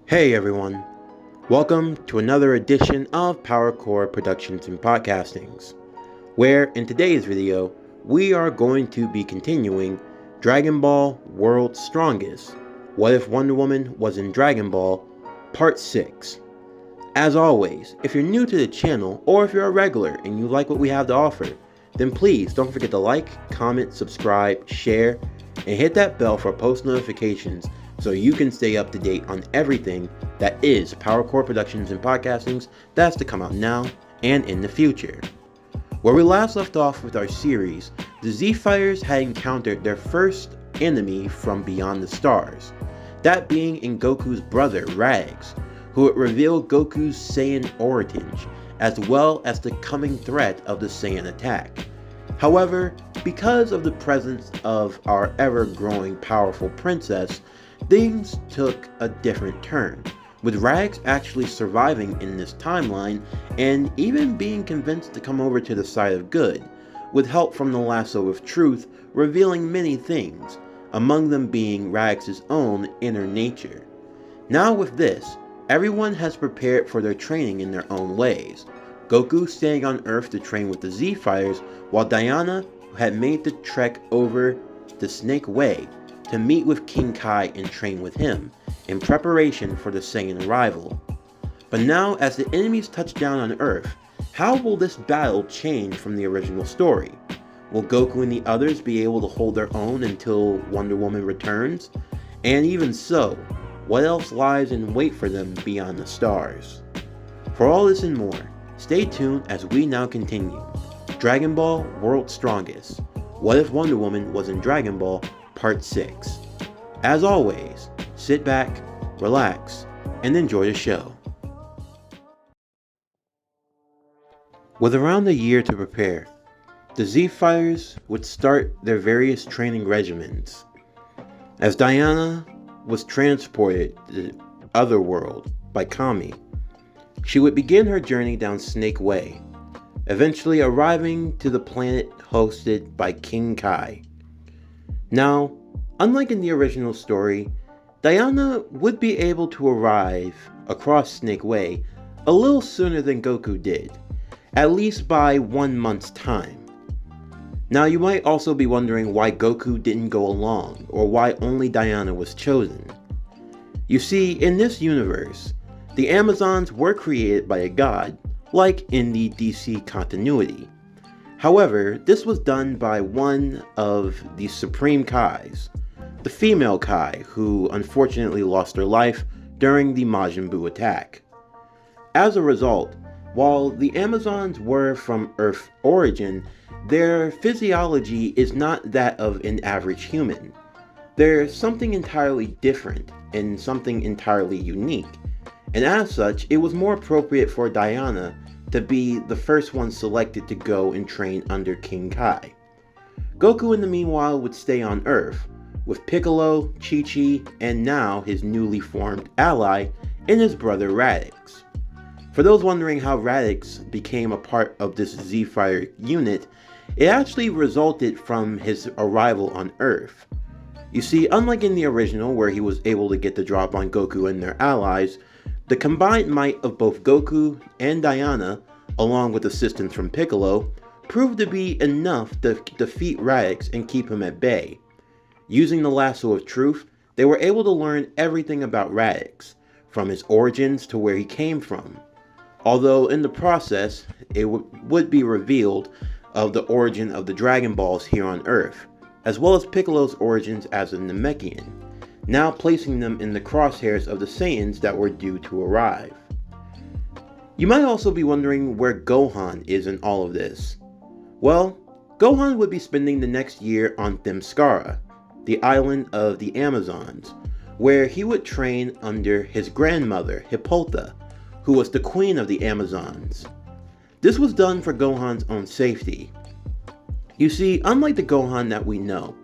Hey everyone, welcome to another edition of PowerCore Productions and Podcastings, where in today's video, we are going to be continuing Dragon Ball World's Strongest, What If Wonder Woman Was in Dragon Ball, Part 6. As always, if you're new to the channel, or if you're a regular and you like what we have to offer, then please don't forget to like, comment, subscribe, share, and hit that bell for post notifications so you can stay up to date on everything that is PowerCore Productions and Podcastings that's to come out now and in the future. Where we last left off with our series, the Z-Fighters had encountered their first enemy from beyond the stars, that being in Goku's brother Raditz, who would reveal Goku's Saiyan origins, as well as the coming threat of the Saiyan attack. However, because of the presence of our ever-growing powerful princess, things took a different turn, with Raditz actually surviving in this timeline and even being convinced to come over to the side of good, with help from the lasso of truth revealing many things, among them being Raditz's own inner nature. Now with this, everyone has prepared for their training in their own ways. Goku staying on Earth to train with the Z-Fighters, while Diana had made the trek over the Snake Way to meet with King Kai and train with him, in preparation for the Saiyan arrival. But now, as the enemies touch down on Earth, how will this battle change from the original story? Will Goku and the others be able to hold their own until Wonder Woman returns? And even so, what else lies in wait for them beyond the stars? For all this and more, stay tuned as we now continue Dragon Ball World's Strongest, What If Wonder Woman Was in Dragon Ball, Part 6. As always, sit back, relax, and enjoy the show. With around a year to prepare, the Z-Fighters would start their various training regimens. As Diana was transported to the Otherworld by Kami, she would begin her journey down Snake Way, eventually arriving to the planet hosted by King Kai. Now, unlike in the original story, Diana would be able to arrive across Snake Way a little sooner than Goku did, at least by 1 month's time. Now you might also be wondering why Goku didn't go along, or why only Diana was chosen. You see, in this universe, the Amazons were created by a god, like in the DC continuity. However, this was done by one of the Supreme Kais, the female Kai, who unfortunately lost her life during the Majin Buu attack. As a result, while the Amazons were from Earth origin, their physiology is not that of an average human. They're something entirely different and something entirely unique, and as such, it was more appropriate for Diana to be the first one selected to go and train under King Kai. Goku in the meanwhile would stay on Earth, with Piccolo, Chichi, and now his newly formed ally and his brother Raditz. For those wondering how Raditz became a part of this Z-Fighter unit, it actually resulted from his arrival on Earth. You see, unlike in the original where he was able to get the drop on Goku and their allies, the combined might of both Goku and Diana, along with assistance from Piccolo, proved to be enough to defeat Raditz and keep him at bay. Using the lasso of truth, they were able to learn everything about Raditz, from his origins to where he came from. Although in the process, it would be revealed of the origin of the Dragon Balls here on Earth, as well as Piccolo's origins as a Namekian, now placing them in the crosshairs of the Saiyans that were due to arrive. You might also be wondering where Gohan is in all of this. Well, Gohan would be spending the next year on Themyscira, the island of the Amazons, where he would train under his grandmother, Hippolyta, who was the queen of the Amazons. This was done for Gohan's own safety. You see, unlike the Gohan that we know,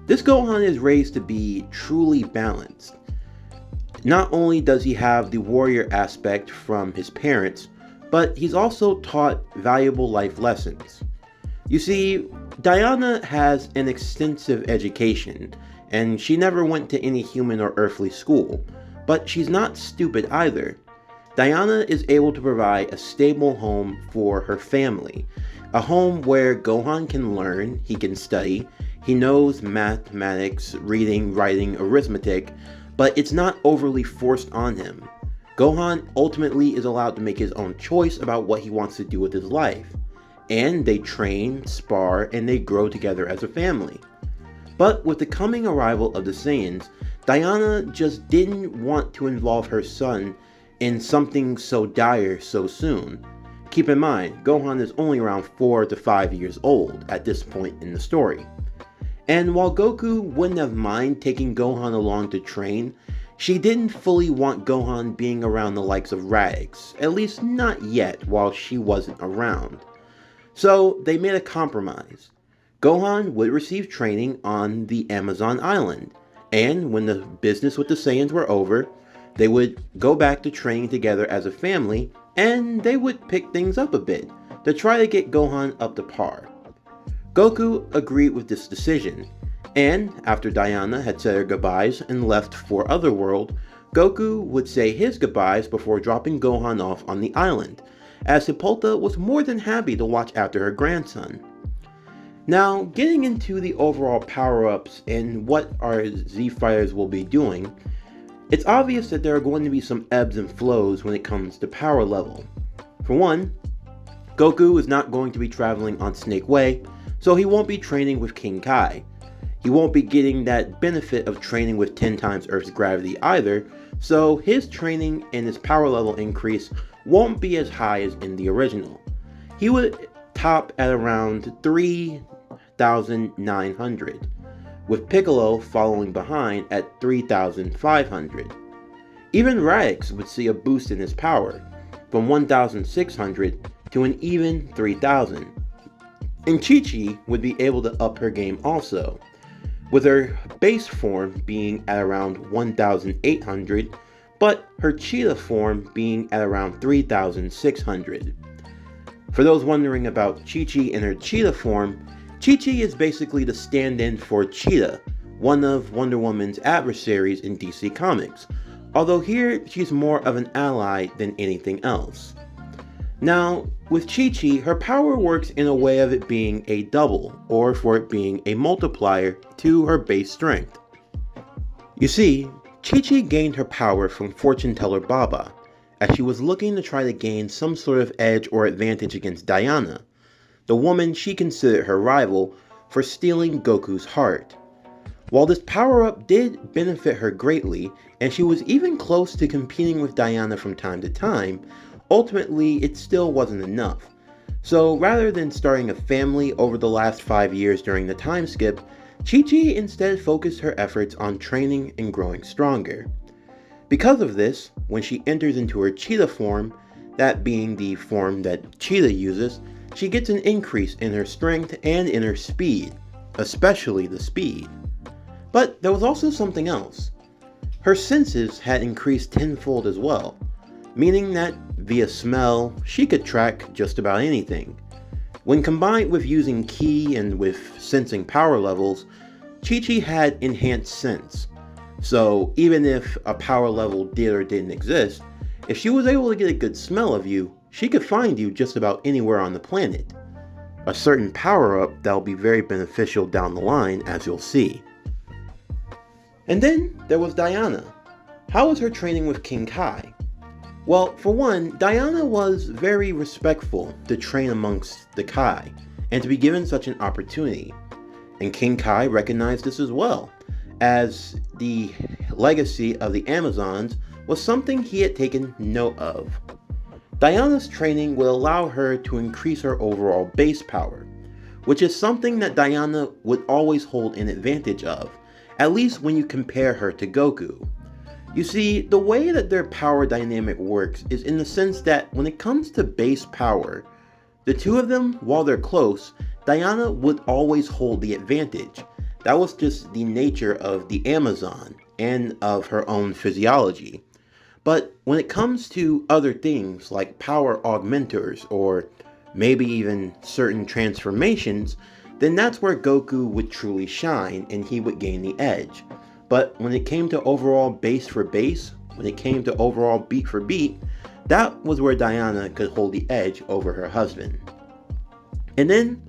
this Gohan is raised to be truly balanced. Not only does he have the warrior aspect from his parents, but he's also taught valuable life lessons. You see, Diana has an extensive education, and she never went to any human or earthly school, But she's not stupid either. Diana is able to provide a stable home for her family, a home where Gohan can learn, he can study, he knows mathematics, reading, writing, arithmetic, but it's not overly forced on him. Gohan ultimately is allowed to make his own choice about what he wants to do with his life, and they train, spar, and they grow together as a family. But with the coming arrival of the Saiyans, Diana just didn't want to involve her son in something so dire so soon. Keep in mind, Gohan is only around 4 to 5 years old at this point in the story. And while Goku wouldn't have minded taking Gohan along to train, she didn't fully want Gohan being around the likes of Raditz, at least not yet while she wasn't around. So they made a compromise. Gohan would receive training on the Amazon island, and when the business with the Saiyans were over, they would go back to training together as a family, and they would pick things up a bit to try to get Gohan up to par. Goku agreed with this decision, and after Diana had said her goodbyes and left for Otherworld, Goku would say his goodbyes before dropping Gohan off on the island, as Hippolyta was more than happy to watch after her grandson. Now, getting into the overall power-ups and what our Z-Fighters will be doing, it's obvious that there are going to be some ebbs and flows when it comes to power level. For one, Goku is not going to be traveling on Snake Way, so he won't be training with King Kai. He won't be getting that benefit of training with 10 times Earth's gravity either, so his training and his power level increase won't be as high as in the original. He would top at around 3,900, with Piccolo following behind at 3,500. Even Raditz would see a boost in his power, from 1,600 to an even 3,000. And Chichi would be able to up her game also, with her base form being at around 1,800, but her cheetah form being at around 3,600. For those wondering about Chichi and her cheetah form, Chichi is basically the stand-in for Cheetah, one of Wonder Woman's adversaries in DC Comics, although here she's more of an ally than anything else. Now, with Chi-Chi, her power works in a way of it being a double, or for it being a multiplier to her base strength. You see, Chi-Chi gained her power from fortune teller Baba, as she was looking to try to gain some sort of edge or advantage against Diana, the woman she considered her rival for stealing Goku's heart. While this power-up did benefit her greatly, and she was even close to competing with Diana from time to time, ultimately it still wasn't enough. So rather than starting a family over the last 5 years during the time skip, Chi-Chi instead focused her efforts on training and growing stronger. Because of this, when she enters into her Cheetah form, that being the form that Cheetah uses, she gets an increase in her strength and in her speed, especially the speed. But there was also something else. Her senses had increased tenfold as well, meaning that via smell, she could track just about anything. When combined with using ki and with sensing power levels, Chi-Chi had enhanced sense. So even if a power level did or didn't exist, if she was able to get a good smell of you, she could find you just about anywhere on the planet. A certain power-up that will be very beneficial down the line, as you'll see. And then there was Diana. How was her training with King Kai? Well, for one, Diana was very respectful to train amongst the Kai, and to be given such an opportunity. And King Kai recognized this as well, as the legacy of the Amazons was something he had taken note of. Diana's training will allow her to increase her overall base power, which is something that Diana would always hold an advantage of, at least when you compare her to Goku. You see, the way that their power dynamic works is in the sense that when it comes to base power, the two of them, while they're close, Diana would always hold the advantage. That was just the nature of the Amazon and of her own physiology. But when it comes to other things like power augmenters or maybe even certain transformations, then that's where Goku would truly shine and he would gain the edge. But when it came to overall base for base, when it came to overall beat for beat, that was where Diana could hold the edge over her husband. And then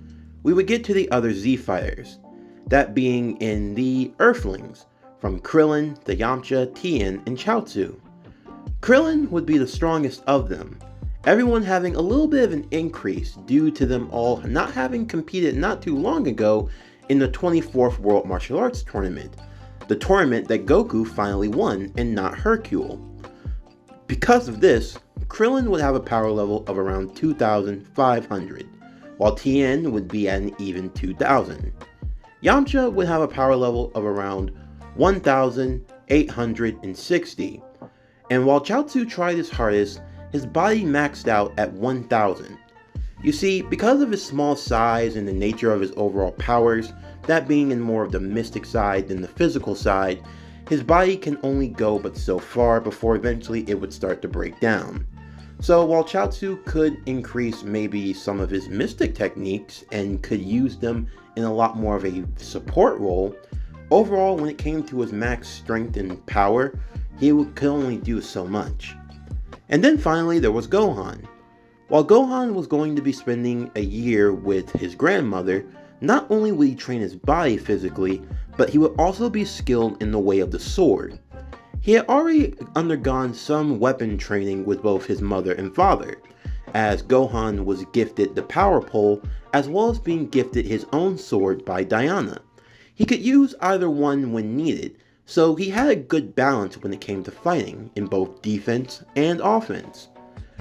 we would get to the other Z fighters, that being in the Earthlings, from Krillin, the Yamcha, Tien, and Chaozu. Krillin would be the strongest of them, everyone having a little bit of an increase due to them all not having competed not too long ago in the 24th World Martial Arts Tournament, the tournament that Goku finally won and not Hercule. Because of this, Krillin would have a power level of around 2,500, while Tien would be at an even 2,000. Yamcha would have a power level of around 1,860, and while Chaozu tried his hardest, his body maxed out at 1,000. You see, because of his small size and the nature of his overall powers, that being in more of the mystic side than the physical side, his body can only go but so far before eventually it would start to break down. So while Chaozu could increase maybe some of his mystic techniques and could use them in a lot more of a support role, overall when it came to his max strength and power, he could only do so much. And then finally there was Gohan. While Gohan was going to be spending a year with his grandmother, not only would he train his body physically, but he would also be skilled in the way of the sword. He had already undergone some weapon training with both his mother and father, as Gohan was gifted the power pole as well as being gifted his own sword by Diana. He could use either one when needed, so he had a good balance when it came to fighting in both defense and offense.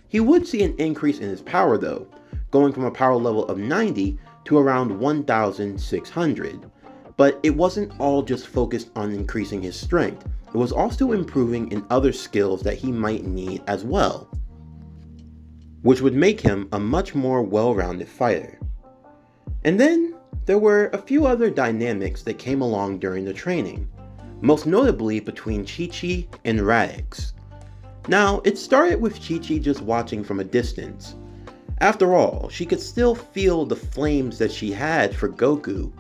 He would see an increase in his power though, going from a power level of 90 to around 1,600. But it wasn't all just focused on increasing his strength, it was also improving in other skills that he might need as well, which would make him a much more well-rounded fighter. And then there were a few other dynamics that came along during the training, most notably between Chichi and Raditz. Now, it started with Chichi just watching from a distance. After all, she could still feel the flames that she had for Goku,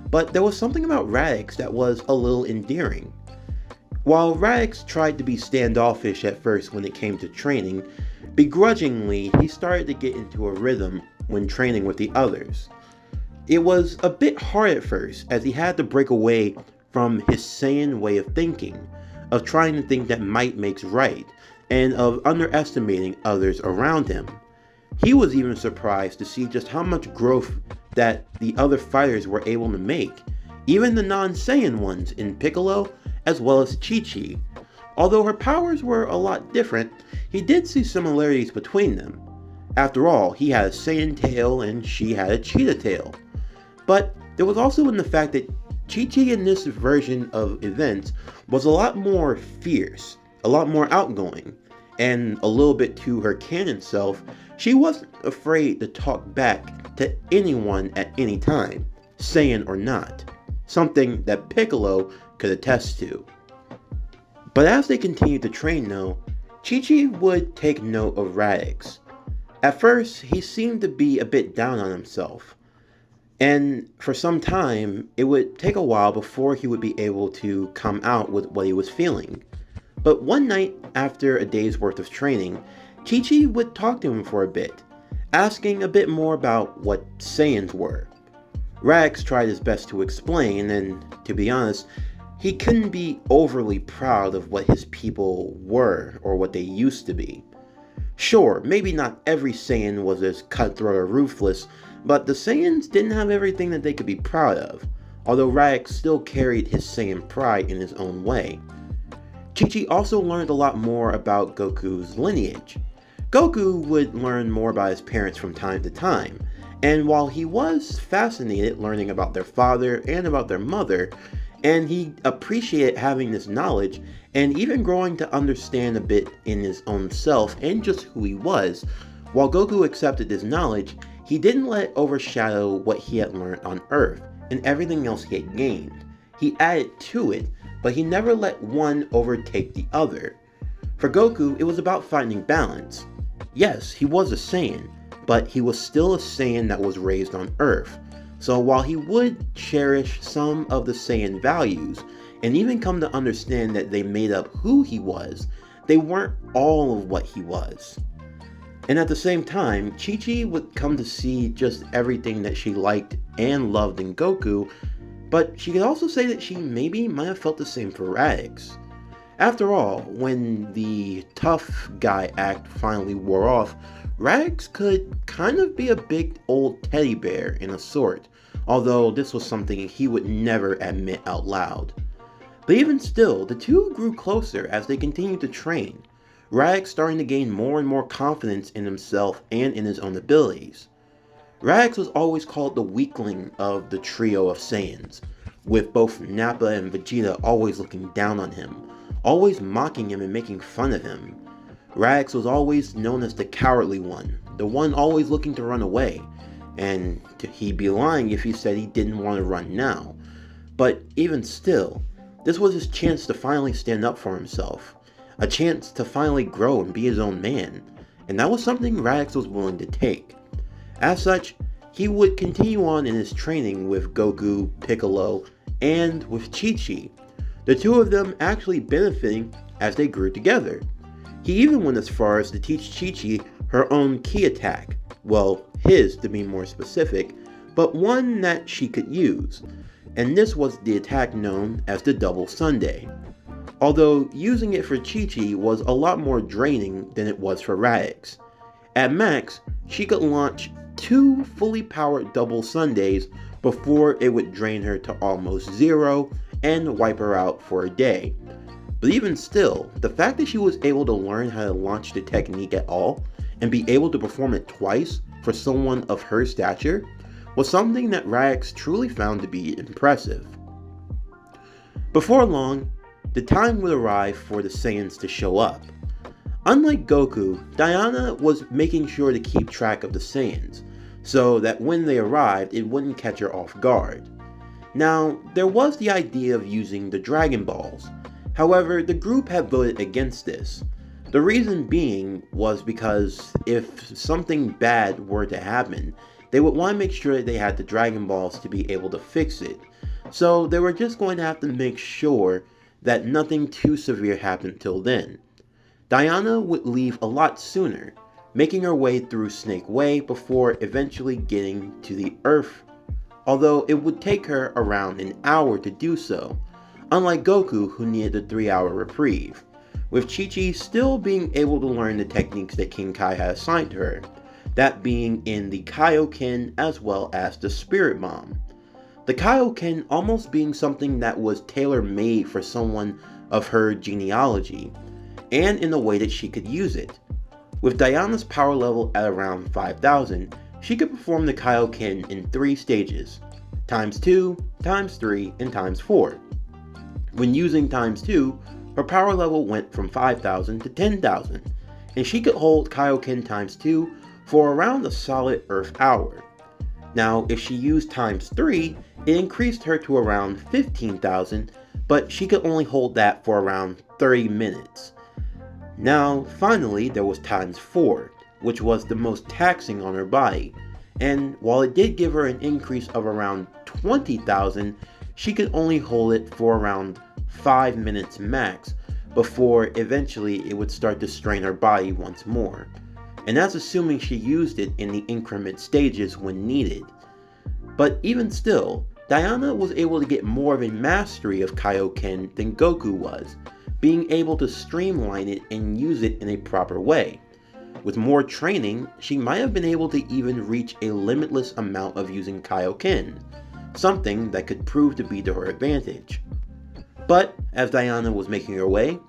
but there was something about Raditz that was a little endearing. While Raditz tried to be standoffish at first when it came to training, begrudgingly he started to get into a rhythm when training with the others. It was a bit hard at first, as he had to break away from his Saiyan way of thinking, of trying to think that might makes right, and of underestimating others around him. He was even surprised to see just how much growth that the other fighters were able to make, even the non-Saiyan ones in Piccolo as well as Chi-Chi. Although her powers were a lot different, he did see similarities between them. After all, he had a Saiyan tail and she had a cheetah tail. But there was also in the fact that Chi-Chi in this version of events was a lot more fierce, a lot more outgoing, and a little bit to her canon self, she wasn't afraid to talk back to anyone at any time, Saiyan or not, something that Piccolo could attest to. But as they continued to train though, Chi-Chi would take note of Raditz. At first, he seemed to be a bit down on himself, and for some time, it would take a while before he would be able to come out with what he was feeling. But one night, after a day's worth of training, Chi-Chi would talk to him for a bit, asking a bit more about what Saiyans were. Raditz tried his best to explain, and to be honest, he couldn't be overly proud of what his people were or what they used to be. Sure, maybe not every Saiyan was as cutthroat or ruthless, but the Saiyans didn't have everything that they could be proud of, although Raditz still carried his Saiyan pride in his own way. Chi-Chi also learned a lot more about Goku's lineage. Goku would learn more about his parents from time to time, and while he was fascinated learning about their father and about their mother, and he appreciated having this knowledge and even growing to understand a bit in his own self and just who he was, while Goku accepted this knowledge, he didn't let it overshadow what he had learned on Earth and everything else he had gained. He added to it, but he never let one overtake the other. For Goku, it was about finding balance. Yes, he was a Saiyan, but he was still a Saiyan that was raised on Earth. So while he would cherish some of the Saiyan values, and even come to understand that they made up who he was, they weren't all of what he was. And at the same time, Chi-Chi would come to see just everything that she liked and loved in Goku, but she could also say that she maybe might have felt the same for Raditz. After all, when the tough guy act finally wore off, Raditz could kind of be a big old teddy bear in a sort, although this was something he would never admit out loud. But even still, the two grew closer as they continued to train, Raditz starting to gain more and more confidence in himself and in his own abilities. Raditz was always called the weakling of the trio of Saiyans, with both Nappa and Vegeta always looking down on him, always mocking him and making fun of him. Raditz was always known as the cowardly one, the one always looking to run away, and he'd be lying if he said he didn't want to run now. But even still, this was his chance to finally stand up for himself, a chance to finally grow and be his own man, and that was something Raditz was willing to take. As such, he would continue on in his training with Goku, Piccolo, and with Chi-Chi, the two of them actually benefiting as they grew together. He even went as far as to teach Chi-Chi her own ki attack, well, his to be more specific, but one that she could use, and this was the attack known as the Double Sundae. Although using it for Chi-Chi was a lot more draining than it was for Raditz. At max, she could launch 2 fully powered Double Sundaes before it would drain her to almost 0 and wipe her out for a day. But even still, the fact that she was able to learn how to launch the technique at all and be able to perform it twice for someone of her stature was something that Raditz truly found to be impressive. Before long, the time would arrive for the Saiyans to show up. Unlike Goku, Diana was making sure to keep track of the Saiyans, so that when they arrived it wouldn't catch her off guard. Now, there was the idea of using the Dragon Balls, however the group had voted against this. The reason being was because if something bad were to happen, they would want to make sure that they had the Dragon Balls to be able to fix it, so they were just going to have to make sure that nothing too severe happened till then. Diana would leave a lot sooner, making her way through Snake Way before eventually getting to the Earth, although it would take her around an hour to do so, unlike Goku who needed a 3-hour reprieve, with Chi-Chi still being able to learn the techniques that King Kai had assigned to her, that being in the Kaioken as well as the Spirit Bomb. The Kaioken almost being something that was tailor-made for someone of her genealogy, and in a way that she could use it. With Diana's power level at around 5,000, she could perform the Kaioken in 3 stages, times 2, times 3, and times 4. When using times 2, her power level went from 5,000 to 10,000, and she could hold Kaioken times 2 for around a solid Earth hour. Now, if she used times 3, it increased her to around 15,000, but she could only hold that for around 30 minutes. Now, finally, there was times 4, which was the most taxing on her body, and while it did give her an increase of around 20,000, she could only hold it for around 5 minutes max, before eventually it would start to strain her body once more. And that's assuming she used it in the increment stages when needed. But even still, Diana was able to get more of a mastery of Kaioken than Goku was, being able to streamline it and use it in a proper way. With more training, she might have been able to even reach a limitless amount of using Kaioken, something that could prove to be to her advantage. But as Diana was making her way,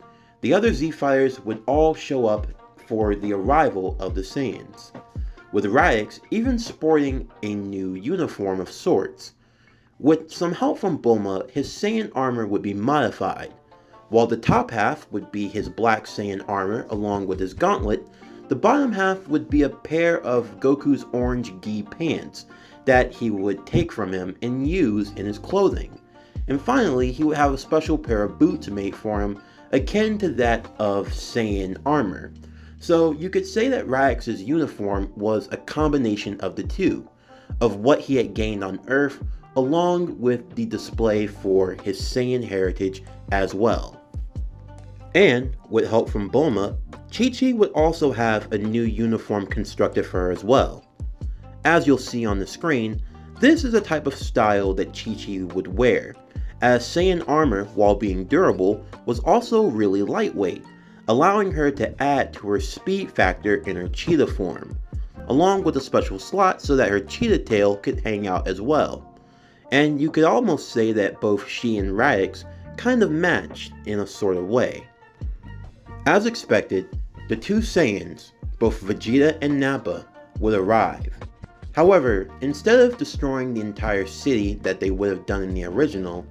the other Z-Fighters would all show up for the arrival of the Saiyans, with Raditz even sporting a new uniform of sorts. With some help from Bulma, his Saiyan armor would be modified. While the top half would be his black Saiyan armor along with his gauntlet, the bottom half would be a pair of Goku's orange gi pants that he would take from him and use in his clothing. And finally, he would have a special pair of boots made for him, akin to that of Saiyan armor. So you could say that Raditz's uniform was a combination of the two, of what he had gained on Earth, along with the display for his Saiyan heritage as well. And with help from Bulma, Chi-Chi would also have a new uniform constructed for her as well. As you'll see on the screen, this is a type of style that Chi-Chi would wear, as Saiyan armor, while being durable, was also really lightweight, allowing her to add to her speed factor in her cheetah form, along with a special slot so that her cheetah tail could hang out as well. And you could almost say that both she and Raditz kind of matched in a sort of way. As expected, the two Saiyans, both Vegeta and Nappa, would arrive. However, instead of destroying the entire city that they would have done in the original,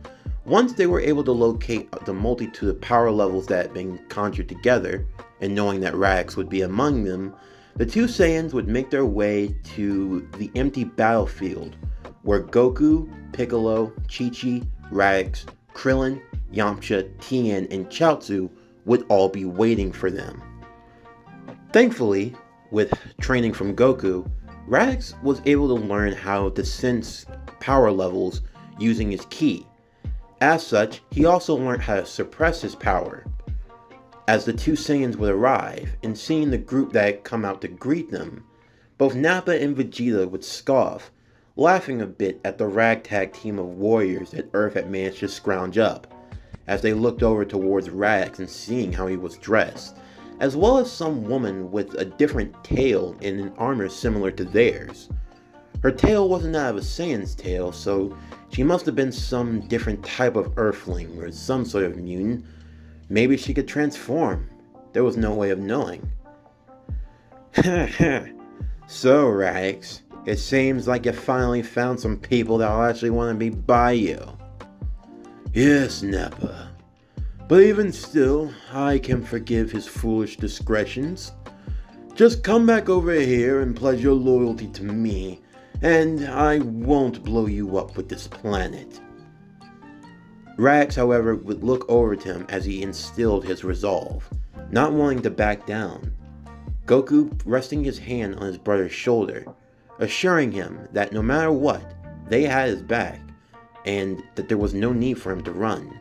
once they were able to locate the multitude of power levels that had been conjured together, and knowing that Raditz would be among them, the two Saiyans would make their way to the empty battlefield, where Goku, Piccolo, Chi-Chi, Raditz, Krillin, Yamcha, Tien, and Chaozu would all be waiting for them. Thankfully, with training from Goku, Raditz was able to learn how to sense power levels using his ki. As such, he also learned how to suppress his power. As the two Saiyans would arrive, and seeing the group that had come out to greet them, both Nappa and Vegeta would scoff, laughing a bit at the ragtag team of warriors that Earth had managed to scrounge up, as they looked over towards Raditz and seeing how he was dressed, as well as some woman with a different tail and an armor similar to theirs. Her tail wasn't that of a Saiyan's tail, so she must have been some different type of Earthling or some sort of mutant. Maybe she could transform. There was no way of knowing. So, Raditz, it seems like you finally found some people that'll actually want to be by you. Yes, Nappa. But even still, I can forgive his foolish discretions. Just come back over here and pledge your loyalty to me, and I won't blow you up with this planet. Raditz, however, would look over to him as he instilled his resolve, not wanting to back down. Goku resting his hand on his brother's shoulder, assuring him that no matter what, they had his back, and that there was no need for him to run.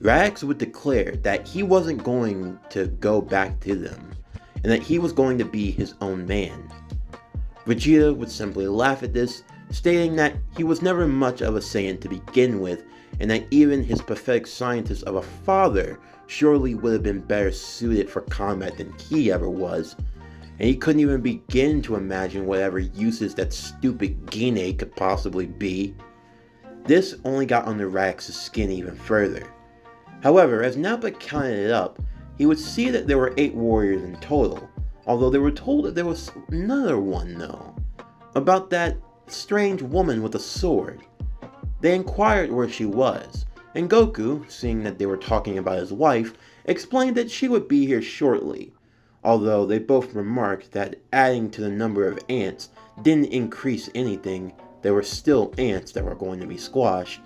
Raditz would declare that he wasn't going to go back to them, and that he was going to be his own man. Vegeta would simply laugh at this, stating that he was never much of a Saiyan to begin with, and that even his pathetic scientist of a father surely would have been better suited for combat than he ever was, and he couldn't even begin to imagine whatever uses that stupid Gine could possibly be. This only got under Raditz's skin even further. However, as Nappa counted it up, he would see that there were 8 warriors in total, although they were told that there was another one though, about that strange woman with a sword. They inquired where she was, and Goku, seeing that they were talking about his wife, explained that she would be here shortly, although they both remarked that adding to the number of ants didn't increase anything. There were still ants that were going to be squashed.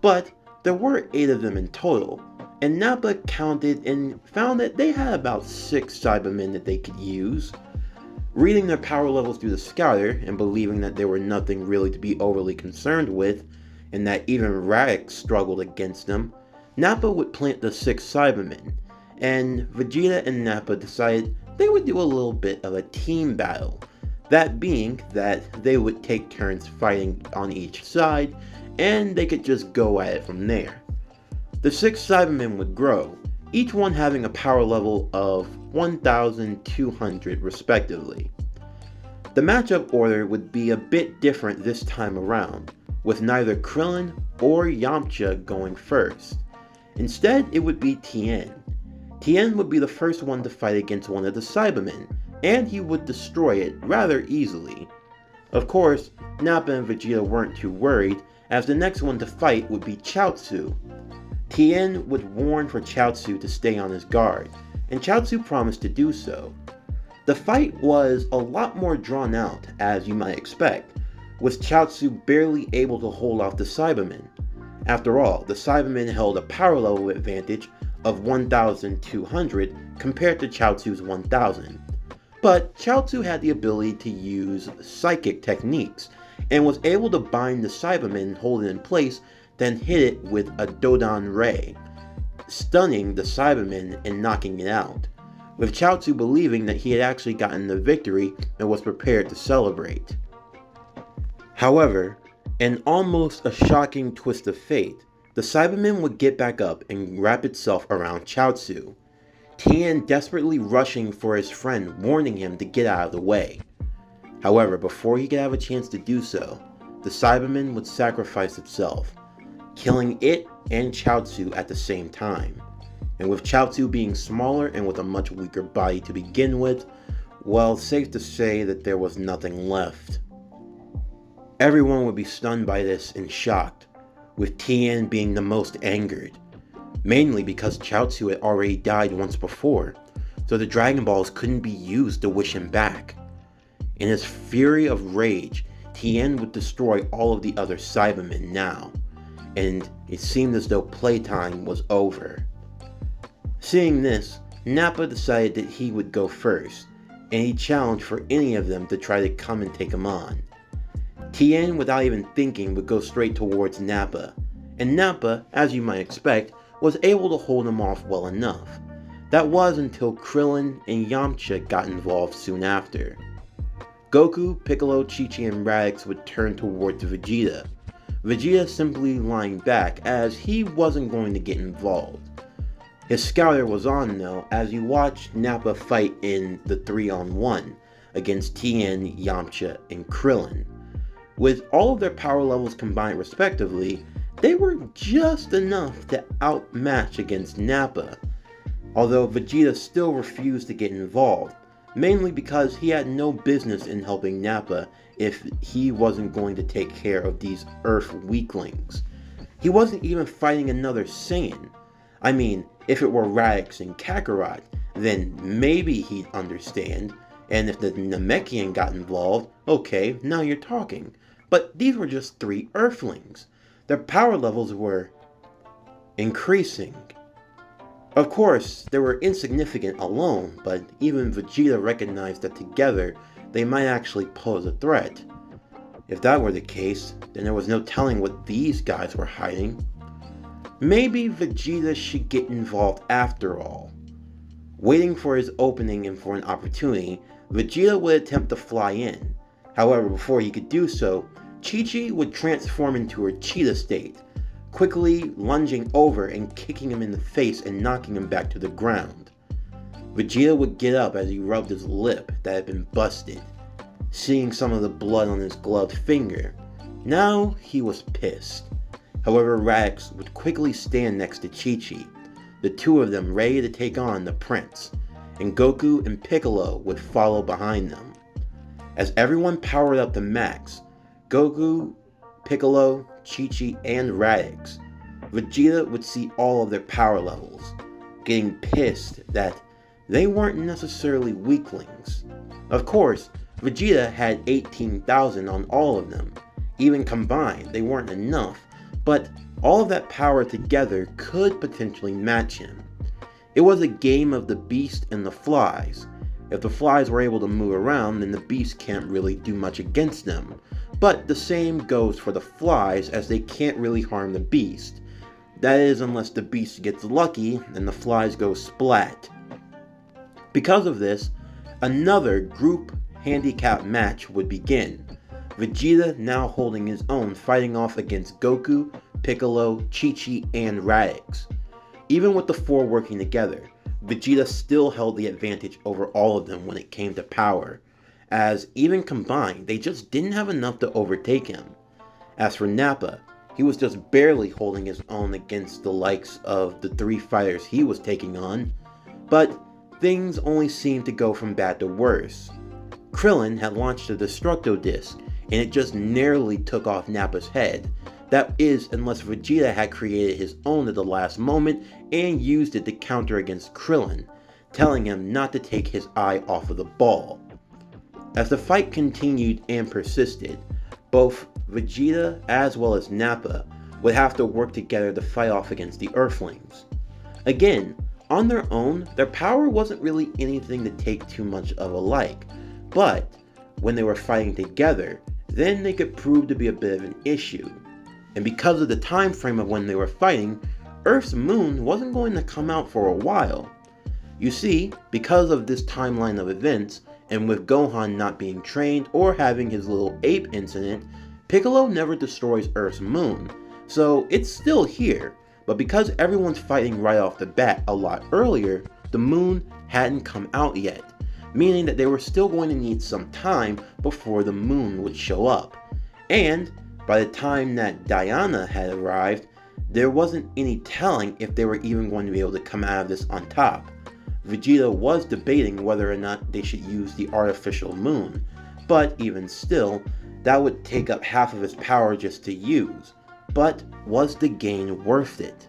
But there were 8 of them in total, and Nappa counted and found that they had about 6 Cybermen that they could use. Reading their power levels through the scouter and believing that they were nothing really to be overly concerned with, and that even Raditz struggled against them, Nappa would plant the 6 Cybermen, and Vegeta and Nappa decided they would do a little bit of a team battle. That being that they would take turns fighting on each side, and they could just go at it from there. The 6 Cybermen would grow, each one having a power level of 1,200 respectively. The matchup order would be a bit different this time around, with neither Krillin or Yamcha going first. Instead, it would be Tien. Tien would be the first one to fight against one of the Cybermen, and he would destroy it rather easily. Of course, Nappa and Vegeta weren't too worried, as the next one to fight would be Chaozu. Tien would warn for Chaozu to stay on his guard, and Chaozu promised to do so. The fight was a lot more drawn out, as you might expect, with Chaozu barely able to hold off the Cybermen. After all, the Cybermen held a power level advantage of 1,200 compared to Chaozu's 1,000. But Chaozu had the ability to use psychic techniques, and was able to bind the Cybermen, hold it in place, then hit it with a Dodon Ray. stunning the Cyberman and knocking it out, with Chaozu believing that he had actually gotten the victory and was prepared to celebrate. However, in almost a shocking twist of fate, the Cyberman would get back up and wrap itself around Chaozu, Tien desperately rushing for his friend, warning him to get out of the way. However, before he could have a chance to do so, the Cyberman would sacrifice itself, killing it and Chaozu at the same time. And with Chaozu being smaller and with a much weaker body to begin with, well, safe to say that there was nothing left. Everyone would be stunned by this and shocked, with Tien being the most angered, mainly because Chaozu had already died once before, so the Dragon Balls couldn't be used to wish him back. In his fury of rage, Tien would destroy all of the other Cybermen now, and it seemed as though playtime was over. Seeing this, Nappa decided that he would go first, and he challenged for any of them to try to come and take him on. Tien, without even thinking, would go straight towards Nappa, and Nappa, as you might expect, was able to hold him off well enough. That was until Krillin and Yamcha got involved soon after. Goku, Piccolo, Chichi, and Raditz would turn towards Vegeta. Vegeta simply lying back as he wasn't going to get involved. His scouter was on though, as he watched Nappa fight in the 3-on-1 against Tien, Yamcha, and Krillin. With all of their power levels combined respectively, they were just enough to outmatch against Nappa, although Vegeta still refused to get involved, mainly because he had no business in helping Nappa if he wasn't going to take care of these Earth weaklings. He wasn't even fighting another Saiyan. I mean, if it were Raditz and Kakarot, then maybe he'd understand, and if the Namekian got involved, okay, now you're talking. But these were just 3 Earthlings. Their power levels were increasing. Of course, they were insignificant alone, but even Vegeta recognized that together they might actually pose a threat. If that were the case, then there was no telling what these guys were hiding. Maybe Vegeta should get involved after all. Waiting for his opening and for an opportunity, Vegeta would attempt to fly in. However, before he could do so, Chi-Chi would transform into her cheetah state, quickly lunging over and kicking him in the face and knocking him back to the ground. Vegeta would get up as he rubbed his lip that had been busted, seeing some of the blood on his gloved finger. Now he was pissed. However, Raditz would quickly stand next to Chi-Chi, the two of them ready to take on the prince, and Goku and Piccolo would follow behind them. As everyone powered up to max, Goku, Piccolo, Chi-Chi, and Raditz, Vegeta would see all of their power levels, getting pissed that they weren't necessarily weaklings. Of course, Vegeta had 18,000 on all of them. Even combined, they weren't enough, but all of that power together could potentially match him. It was a game of the beast and the flies. If the flies were able to move around, then the beast can't really do much against them. But the same goes for the flies, as they can't really harm the beast. That is, unless the beast gets lucky and the flies go splat. Because of this, another group handicap match would begin. Vegeta now holding his own, fighting off against Goku, Piccolo, Chi-Chi, and Raditz. Even with the 4 working together, Vegeta still held the advantage over all of them when it came to power, as even combined, they just didn't have enough to overtake him. As for Nappa, he was just barely holding his own against the likes of the 3 fighters he was taking on, but things only seemed to go from bad to worse. Krillin had launched a Destructo Disc, and it just narrowly took off Nappa's head. That is, unless Vegeta had created his own at the last moment and used it to counter against Krillin, telling him not to take his eye off of the ball. As the fight continued and persisted, both Vegeta as well as Nappa would have to work together to fight off against the Earthlings. Again, on their own, their power wasn't really anything to take too much of a like, but when they were fighting together, then they could prove to be a bit of an issue. And because of the time frame of when they were fighting, Earth's moon wasn't going to come out for a while. You see, because of this timeline of events, and with Gohan not being trained or having his little ape incident, Piccolo never destroys Earth's moon, so it's still here, but because everyone's fighting right off the bat a lot earlier, the moon hadn't come out yet, meaning that they were still going to need some time before the moon would show up. And by the time that Diana had arrived, there wasn't any telling if they were even going to be able to come out of this on top. Vegeta was debating whether or not they should use the artificial moon, but even still, that would take up half of his power just to use. But was the gain worth it?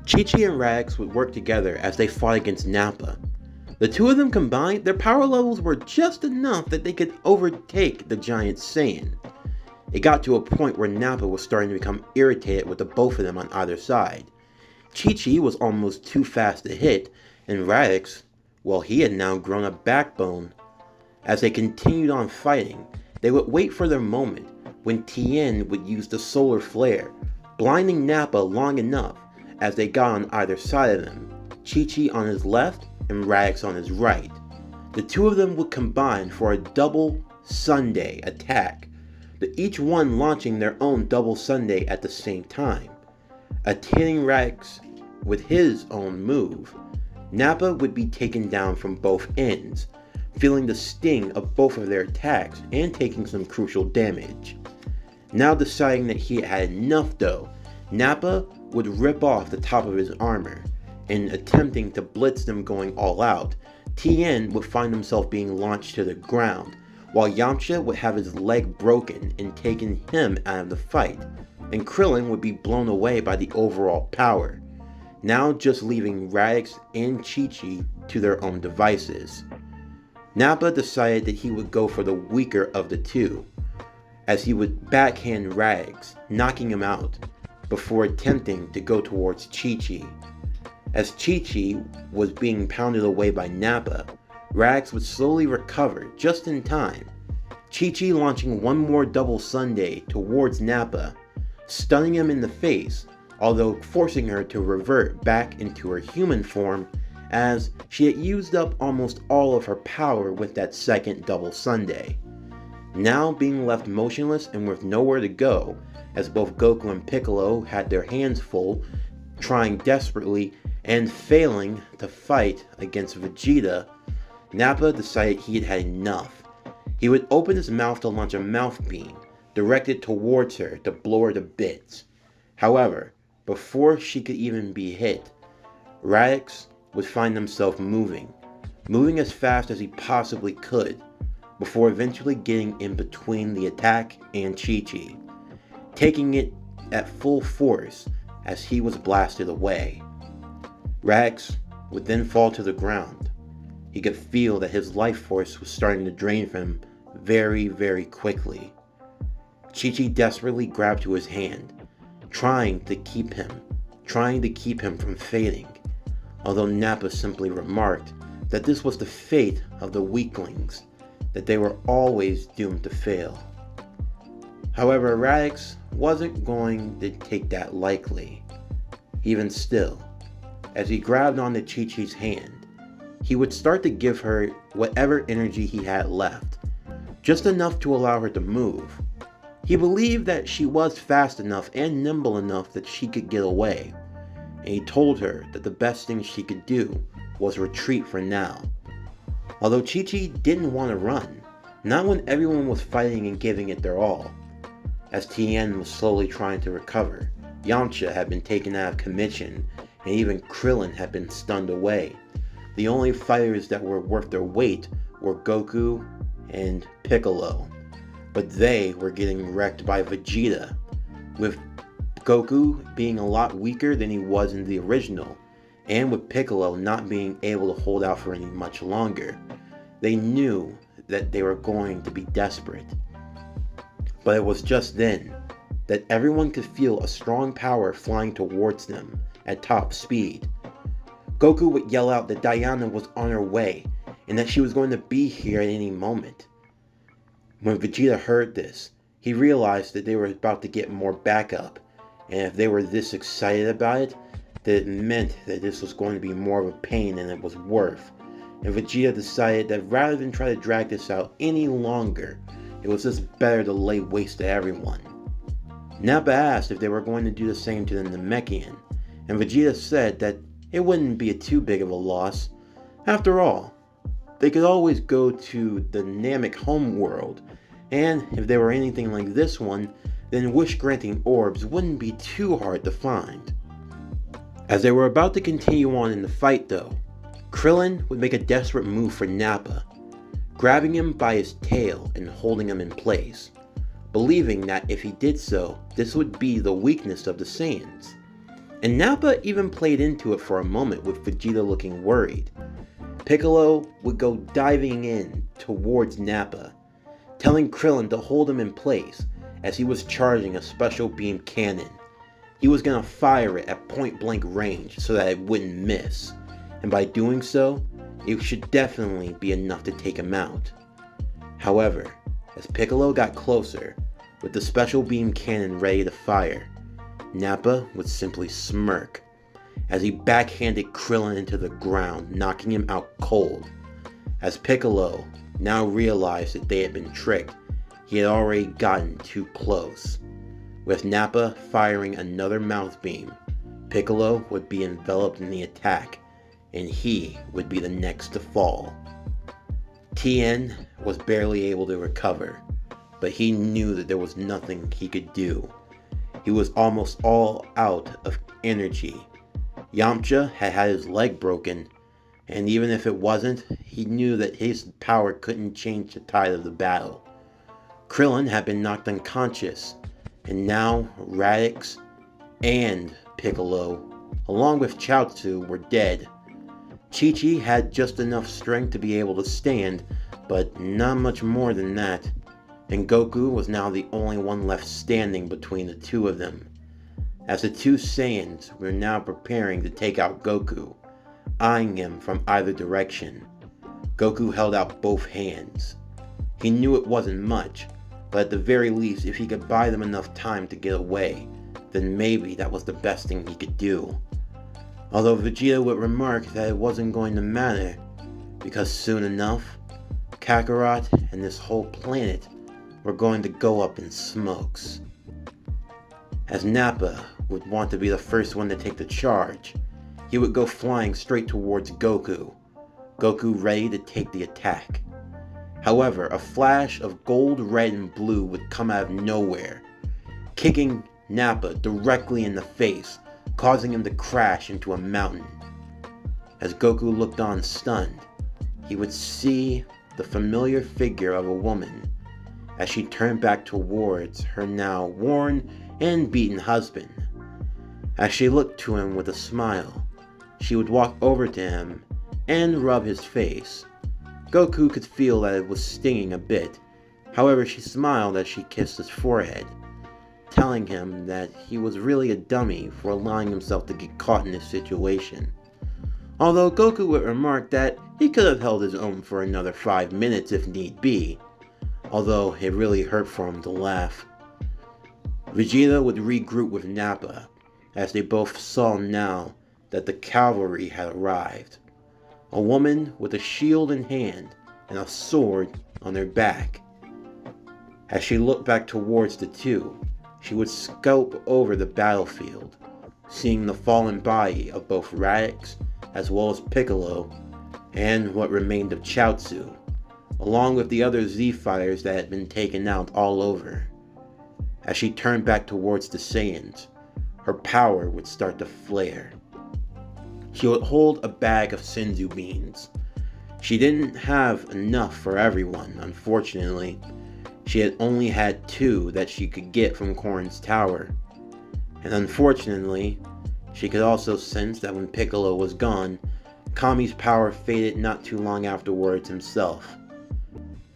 Chichi and Raditz would work together as they fought against Nappa. The two of them combined, their power levels were just enough that they could overtake the giant Saiyan. It got to a point where Nappa was starting to become irritated with the both of them on either side. Chichi was almost too fast to hit, and Raditz, well, he had now grown a backbone. As they continued on fighting, they would wait for their moment when Tien would use the solar flare, blinding Nappa long enough as they got on either side of him, Chichi on his left and Raditz on his right. The two of them would combine for a double Sunday attack, each one launching their own double Sunday at the same time. Hitting Raditz with his own move, Nappa would be taken down from both ends, feeling the sting of both of their attacks and taking some crucial damage. Now deciding that he had enough though, Nappa would rip off the top of his armor. In attempting to blitz them going all out, Tien would find himself being launched to the ground, while Yamcha would have his leg broken and taking him out of the fight, and Krillin would be blown away by the overall power, now just leaving Raditz and Chichi to their own devices. Nappa decided that he would go for the weaker of the two, as he would backhand Raditz, knocking him out, before attempting to go towards Chichi. As Chichi was being pounded away by Nappa, Raditz would slowly recover just in time, Chichi launching one more double Sunday towards Nappa, stunning him in the face, although forcing her to revert back into her human form, as she had used up almost all of her power with that second double Sunday. Now being left motionless and with nowhere to go, as both Goku and Piccolo had their hands full, trying desperately and failing to fight against Vegeta, Nappa decided he had had enough. He would open his mouth to launch a mouth beam, directed towards her to blow her to bits. However, before she could even be hit, Raditz would find himself moving as fast as he possibly could, before eventually getting in between the attack and Chi-Chi, taking it at full force as he was blasted away. Raditz would then fall to the ground. He could feel that his life force was starting to drain from him very, very quickly. Chi-Chi desperately grabbed to his hand, trying to keep him from fading, although Nappa simply remarked that this was the fate of the weaklings, that they were always doomed to fail. However, Raditz wasn't going to take that lightly. Even still, as he grabbed onto Chi-Chi's hand, he would start to give her whatever energy he had left, just enough to allow her to move. He believed that she was fast enough and nimble enough that she could get away, and he told her that the best thing she could do was retreat for now. Although Chi-Chi didn't want to run, not when everyone was fighting and giving it their all. As Tien was slowly trying to recover, Yamcha had been taken out of commission, and even Krillin had been stunned away. The only fighters that were worth their weight were Goku and Piccolo, but they were getting wrecked by Vegeta, with Goku being a lot weaker than he was in the original, and with Piccolo not being able to hold out for any much longer. They knew that they were going to be desperate. But it was just then that everyone could feel a strong power flying towards them at top speed. Goku would yell out that Diana was on her way and that she was going to be here at any moment. When Vegeta heard this, he realized that they were about to get more backup, And if they were this excited about it, then it meant that this was going to be more of a pain than it was worth. And Vegeta decided that rather than try to drag this out any longer, it was just better to lay waste to everyone. Nappa asked if they were going to do the same to the Namekian, and Vegeta said that it wouldn't be too big of a loss. After all, they could always go to the Namek homeworld, and if they were anything like this one, then wish-granting orbs wouldn't be too hard to find. As they were about to continue on in the fight though, Krillin would make a desperate move for Nappa, grabbing him by his tail and holding him in place, believing that if he did so, this would be the weakness of the Saiyans. And Nappa even played into it for a moment with Vegeta looking worried. Piccolo would go diving in towards Nappa, telling Krillin to hold him in place as he was charging a special beam cannon. He was going to fire it at point blank range so that it wouldn't miss, and by doing so, it should definitely be enough to take him out. However, as Piccolo got closer, with the special beam cannon ready to fire, Nappa would simply smirk as he backhanded Krillin into the ground, knocking him out cold. As Piccolo now realized that they had been tricked, he had already gotten too close. With Nappa firing another mouth beam, Piccolo would be enveloped in the attack, and he would be the next to fall. Tien was barely able to recover, but he knew that there was nothing he could do. He was almost all out of energy. Yamcha had had his leg broken, and even if it wasn't, he knew that his power couldn't change the tide of the battle. Krillin had been knocked unconscious, and now Raditz and Piccolo, along with Chaozu, were dead. Chichi had just enough strength to be able to stand, but not much more than that, and Goku was now the only one left standing between the two of them. As the two Saiyans were now preparing to take out Goku, eyeing him from either direction, Goku held out both hands. He knew it wasn't much, but at the very least, if he could buy them enough time to get away, then maybe that was the best thing he could do. Although Vegeta would remark that it wasn't going to matter, because soon enough, Kakarot and this whole planet were going to go up in smokes. As Nappa would want to be the first one to take the charge, he would go flying straight towards Goku, Goku ready to take the attack. However, a flash of gold, red, and blue would come out of nowhere, kicking Nappa directly in the face, causing him to crash into a mountain. As Goku looked on stunned, he would see the familiar figure of a woman as she turned back towards her now worn and beaten husband. As she looked to him with a smile, she would walk over to him and rub his face. Goku could feel that it was stinging a bit. However, she smiled as she kissed his forehead, telling him that he was really a dummy for allowing himself to get caught in this situation. Although Goku would remark that he could have held his own for another 5 minutes if need be, although it really hurt for him to laugh. Vegeta would regroup with Nappa, as they both saw now that the cavalry had arrived. A woman with a shield in hand and a sword on her back. As she looked back towards the two, she would scope over the battlefield, seeing the fallen body of both Raditz as well as Piccolo and what remained of Chaozu, along with the other Z-fighters that had been taken out all over. As she turned back towards the Saiyans, her power would start to flare. She would hold a bag of Senzu beans. She didn't have enough for everyone, unfortunately. She had only had 2 that she could get from Korin's tower. And unfortunately, she could also sense that when Piccolo was gone, Kami's power faded not too long afterwards himself.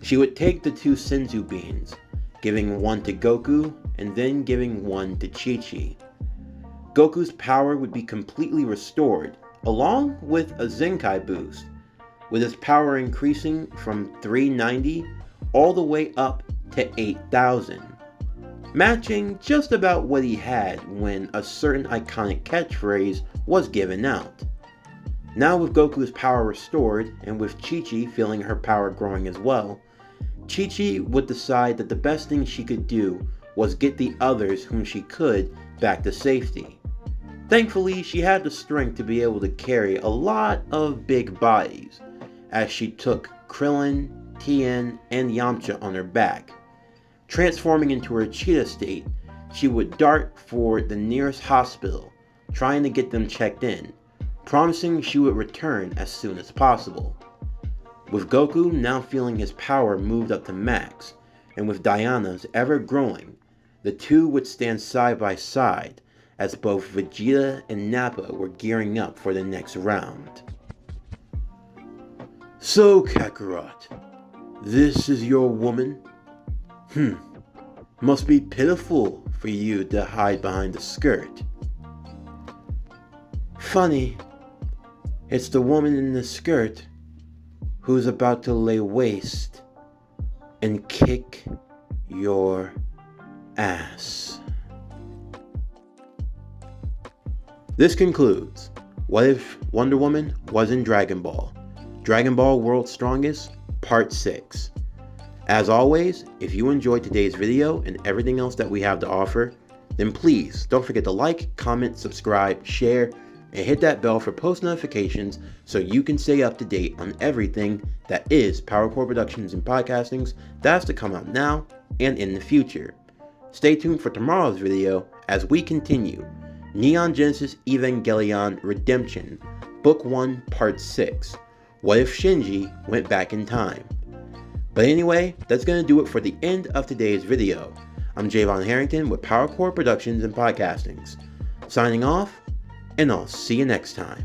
She would take the 2 Senzu beans, giving one to Goku and then giving one to Chichi. Goku's power would be completely restored, along with a Zenkai boost, with his power increasing from 390 all the way up to 8,000. matching just about what he had when a certain iconic catchphrase was given out. Now with Goku's power restored, and with Chi-Chi feeling her power growing as well, Chi-Chi would decide that the best thing she could do was get the others whom she could back to safety. Thankfully, she had the strength to be able to carry a lot of big bodies, as she took Krillin, Tien, and Yamcha on her back. Transforming into her cheetah state, she would dart for the nearest hospital, trying to get them checked in, promising she would return as soon as possible. With Goku now feeling his power moved up to max, and with Diana's ever growing, the two would stand side by side as both Vegeta and Nappa were gearing up for the next round. "So, Kakarot, this is your woman? Must be pitiful for you to hide behind the skirt." "Funny, it's the woman in the skirt who's about to lay waste and kick your ass." This concludes What If Wonder Woman Was in Dragon Ball? Dragon Ball World's Strongest, Part 6. As always, if you enjoyed today's video and everything else that we have to offer, then please don't forget to like, comment, subscribe, share, and hit that bell for post notifications so you can stay up to date on everything that is Power Core Productions and Podcastings that's to come out now and in the future. Stay tuned for tomorrow's video as we continue Neon Genesis Evangelion Redemption, Book 1, Part 6. What if Shinji went back in time? But anyway, that's going to do it for the end of today's video. I'm Javon Harrington with Power Core Productions and Podcastings, signing off, and I'll see you next time.